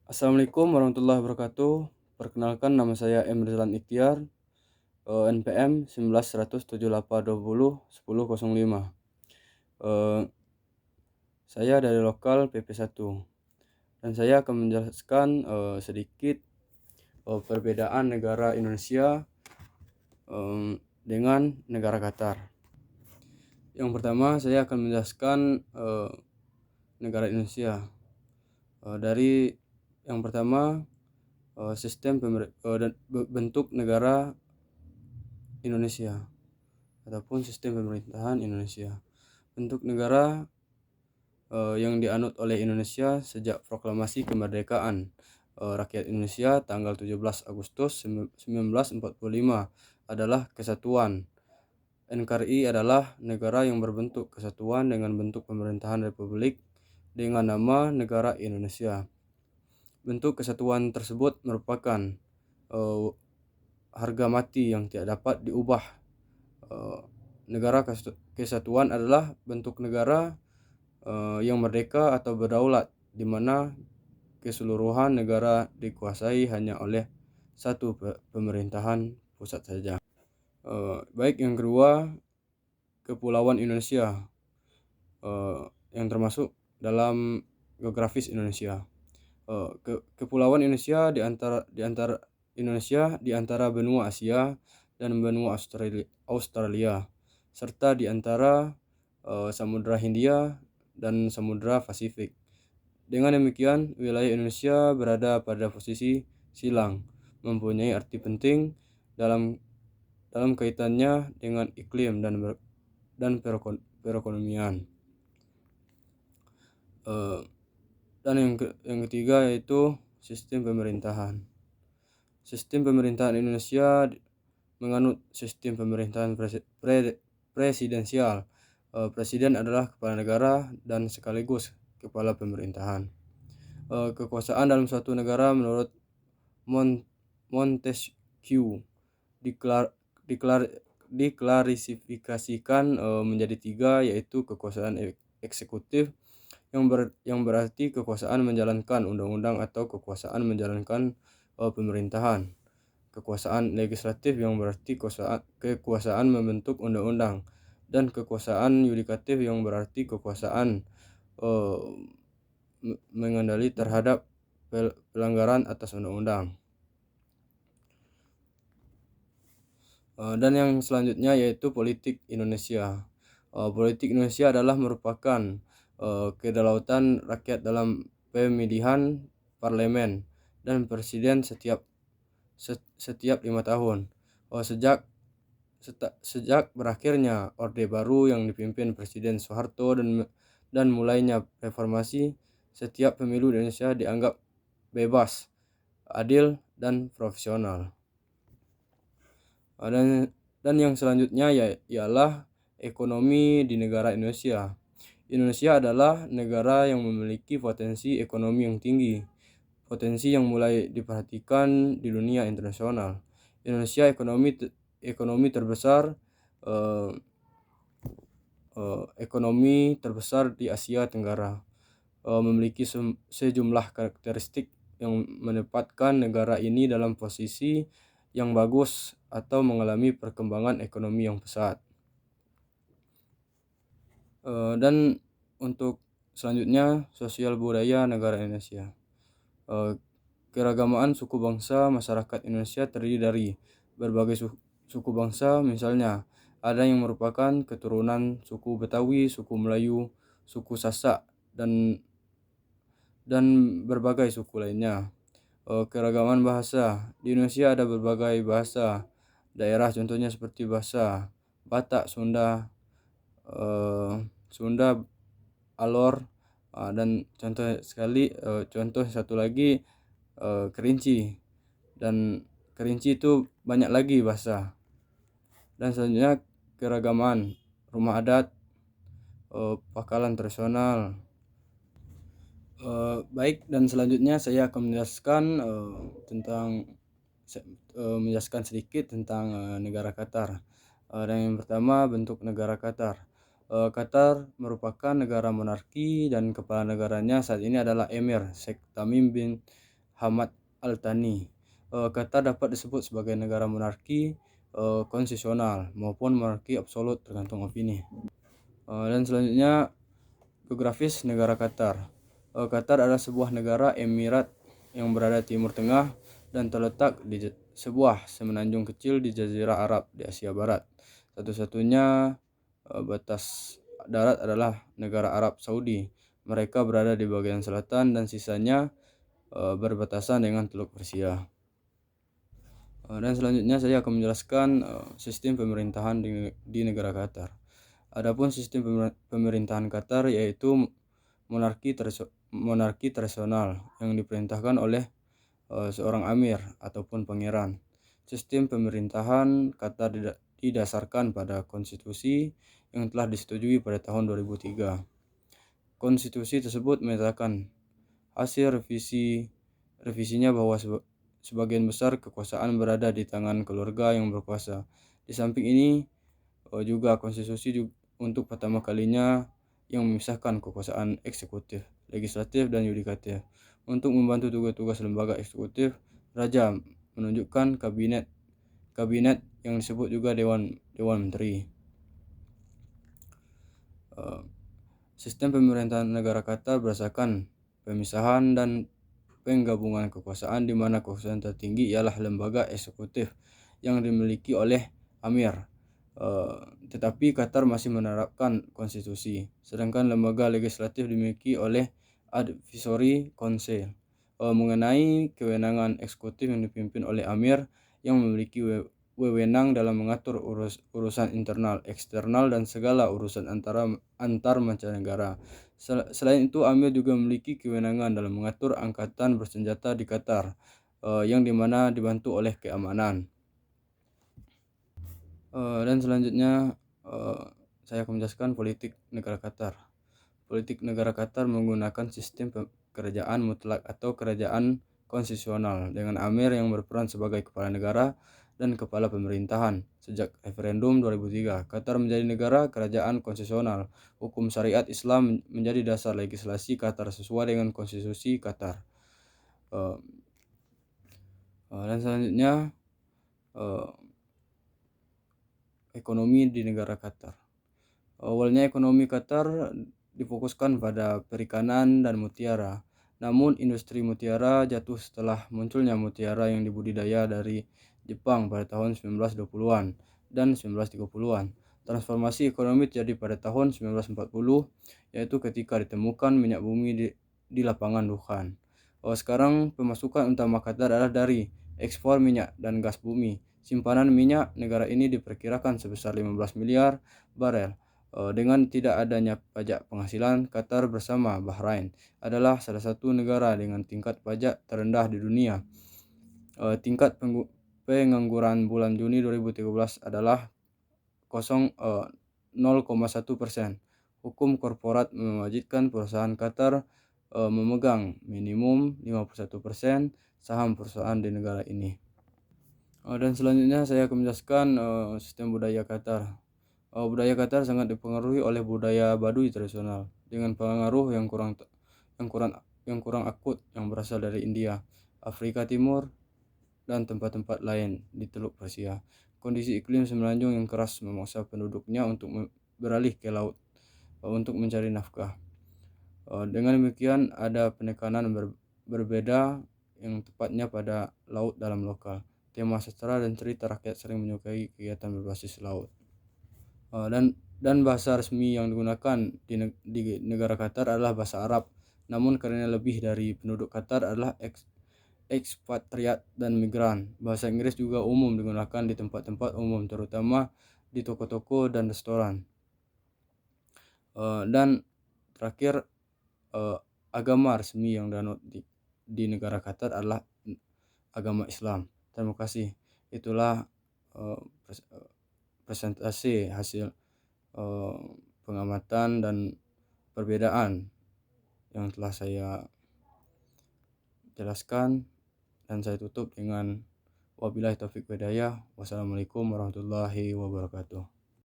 Assalamualaikum warahmatullahi wabarakatuh. Perkenalkan nama saya M. Rizlan Ikhtiar, NPM 19 17820 1005. Eh, saya dari lokal PP1 dan saya akan menjelaskan sedikit perbedaan negara Indonesia dengan negara Qatar. Yang pertama saya akan menjelaskan negara Indonesia. Dari yang pertama sistem dan bentuk negara Indonesia ataupun sistem pemerintahan Indonesia. Bentuk negara yang dianut oleh Indonesia sejak proklamasi kemerdekaan rakyat Indonesia tanggal 17 Agustus 1945 adalah kesatuan. NKRI adalah negara yang berbentuk kesatuan dengan bentuk pemerintahan republik dengan nama negara Indonesia. Bentuk kesatuan tersebut merupakan harga mati yang tidak dapat diubah. Negara kesatuan adalah bentuk negara yang merdeka atau berdaulat, di mana keseluruhan negara dikuasai hanya oleh satu pemerintahan pusat saja. Baik, yang kedua, Kepulauan Indonesia yang termasuk dalam geografis Indonesia. Kepulauan Indonesia di antara Indonesia di antara benua Asia dan benua Australia serta di antara Samudra Hindia dan Samudra Pasifik. Dengan demikian, wilayah Indonesia berada pada posisi silang, mempunyai arti penting dalam kaitannya dengan iklim dan perekonomian. Dan yang ketiga yaitu sistem pemerintahan. Sistem pemerintahan Indonesia menganut sistem pemerintahan presidensial. Presiden adalah kepala negara dan sekaligus kepala pemerintahan. Kekuasaan dalam suatu negara menurut Montesquieu diklarifikasikan menjadi tiga, yaitu kekuasaan eksekutif yang berarti kekuasaan menjalankan undang-undang atau kekuasaan menjalankan pemerintahan. Kekuasaan legislatif yang berarti kekuasaan membentuk undang-undang, dan kekuasaan yudikatif yang berarti kekuasaan mengendali terhadap pelanggaran atas undang-undang. Dan yang selanjutnya yaitu politik Indonesia. Politik Indonesia adalah merupakan kedaulatan rakyat dalam pemilihan parlemen dan presiden setiap 5 tahun. Sejak berakhirnya Orde Baru yang dipimpin Presiden Soeharto dan mulainya reformasi, setiap pemilu di Indonesia dianggap bebas, adil, dan profesional. Dan yang selanjutnya ialah ekonomi di negara Indonesia. Indonesia adalah negara yang memiliki potensi ekonomi yang tinggi, potensi yang mulai diperhatikan di dunia internasional. Indonesia ekonomi terbesar di Asia Tenggara, memiliki sejumlah karakteristik yang menempatkan negara ini dalam posisi yang bagus atau mengalami perkembangan ekonomi yang pesat. Dan untuk selanjutnya, sosial budaya negara Indonesia. Keragamaan suku bangsa masyarakat Indonesia terdiri dari berbagai suku bangsa, misalnya ada yang merupakan keturunan suku Betawi, suku Melayu, suku Sasak, dan berbagai suku lainnya. Keragaman bahasa. Di Indonesia ada berbagai bahasa daerah, contohnya seperti bahasa Batak, Sunda, Alor, dan contoh satu lagi Kerinci. Dan Kerinci itu banyak lagi bahasa. Dan selanjutnya keragaman rumah adat, pakalan tradisional. Baik, dan selanjutnya saya akan menjelaskan sedikit tentang negara Qatar. Dan yang pertama, bentuk negara Qatar. Qatar merupakan negara monarki dan kepala negaranya saat ini adalah Emir Sheikh Tamim bin Hamad Al-Thani. Qatar dapat disebut sebagai negara monarki konstitusional maupun monarki absolut tergantung opini. Dan selanjutnya geografis negara Qatar. Qatar adalah sebuah negara emirat yang berada di Timur Tengah dan terletak di sebuah semenanjung kecil di Jazirah Arab di Asia Barat. Satu-satunya batas darat adalah negara Arab Saudi. Mereka berada di bagian selatan dan sisanya berbatasan dengan Teluk Persia. Dan selanjutnya saya akan menjelaskan sistem pemerintahan di negara Qatar. Adapun sistem pemerintahan Qatar yaitu monarki tradisional yang diperintahkan oleh seorang amir ataupun pangeran. Sistem pemerintahan Qatar didasarkan pada konstitusi yang telah disetujui pada tahun 2003. Konstitusi tersebut menyatakan hasil revisinya bahwa sebagian besar kekuasaan berada di tangan keluarga yang berkuasa. Di samping ini juga konstitusi untuk pertama kalinya yang memisahkan kekuasaan eksekutif, legislatif, dan yudikatif. Untuk membantu tugas-tugas lembaga eksekutif, Raja menunjukkan kabinet yang disebut juga Dewan Menteri. Sistem pemerintahan negara Qatar berdasarkan pemisahan dan penggabungan kekuasaan di mana kekuasaan tertinggi ialah lembaga eksekutif yang dimiliki oleh Amir. Tetapi Qatar masih menerapkan konstitusi, sedangkan lembaga legislatif dimiliki oleh Advisory Council. Mengenai kewenangan eksekutif yang dipimpin oleh Amir yang memiliki wewenang dalam mengatur urusan internal, eksternal, dan segala urusan antar mancanegara. Selain itu, Amir juga memiliki kewenangan dalam mengatur angkatan bersenjata di Qatar, yang dimana dibantu oleh keamanan. Dan selanjutnya saya akan menjelaskan politik negara Qatar. Politik negara Qatar menggunakan sistem kerajaan mutlak atau kerajaan konstitusional dengan Amir yang berperan sebagai kepala negara dan kepala pemerintahan. Sejak referendum 2003, Qatar menjadi negara kerajaan konstitusional. Hukum syariat Islam menjadi dasar legislasi Qatar sesuai dengan konstitusi Qatar. Dan selanjutnya ekonomi di negara Qatar. Awalnya ekonomi Qatar difokuskan pada perikanan dan mutiara. Namun industri mutiara jatuh setelah munculnya mutiara yang dibudidaya dari Jepang pada tahun 1920-an dan 1930-an. Transformasi ekonomi terjadi pada tahun 1940, yaitu ketika ditemukan minyak bumi di lapangan Dukhan. Sekarang pemasukan utama Qatar adalah dari ekspor minyak dan gas bumi. Simpanan minyak negara ini diperkirakan sebesar 15 miliar barel. Dengan tidak adanya pajak penghasilan, Qatar bersama Bahrain adalah salah satu negara dengan tingkat pajak terendah di dunia. Tingkat pengangguran bulan Juni 2013 adalah 0,1%. Hukum korporat mewajibkan perusahaan Qatar memegang minimum 51% saham perusahaan di negara ini. Dan selanjutnya saya akan menjelaskan sistem budaya Qatar. Budaya Qatar sangat dipengaruhi oleh budaya Baduy tradisional dengan pengaruh yang kurang akut yang berasal dari India, Afrika Timur, dan tempat-tempat lain di Teluk Persia. Kondisi iklim semenanjung yang keras memaksa penduduknya untuk beralih ke laut untuk mencari nafkah. Dengan demikian ada penekanan berbeda yang tepatnya pada laut dalam lokal. Tema sastra dan cerita rakyat sering menyukai kegiatan berbasis laut. Dan bahasa resmi yang digunakan di negara Qatar adalah bahasa Arab. Namun karena lebih dari penduduk Qatar adalah ekspatriat dan migran, bahasa Inggris juga umum digunakan di tempat-tempat umum, terutama di toko-toko dan restoran. Dan terakhir, agama resmi yang dianut di negara Qatar adalah agama Islam. Terima kasih. Itulah presentasi hasil pengamatan dan perbedaan yang telah saya jelaskan, dan saya tutup dengan wabillahi taufik hidayah. Wassalamualaikum warahmatullahi wabarakatuh.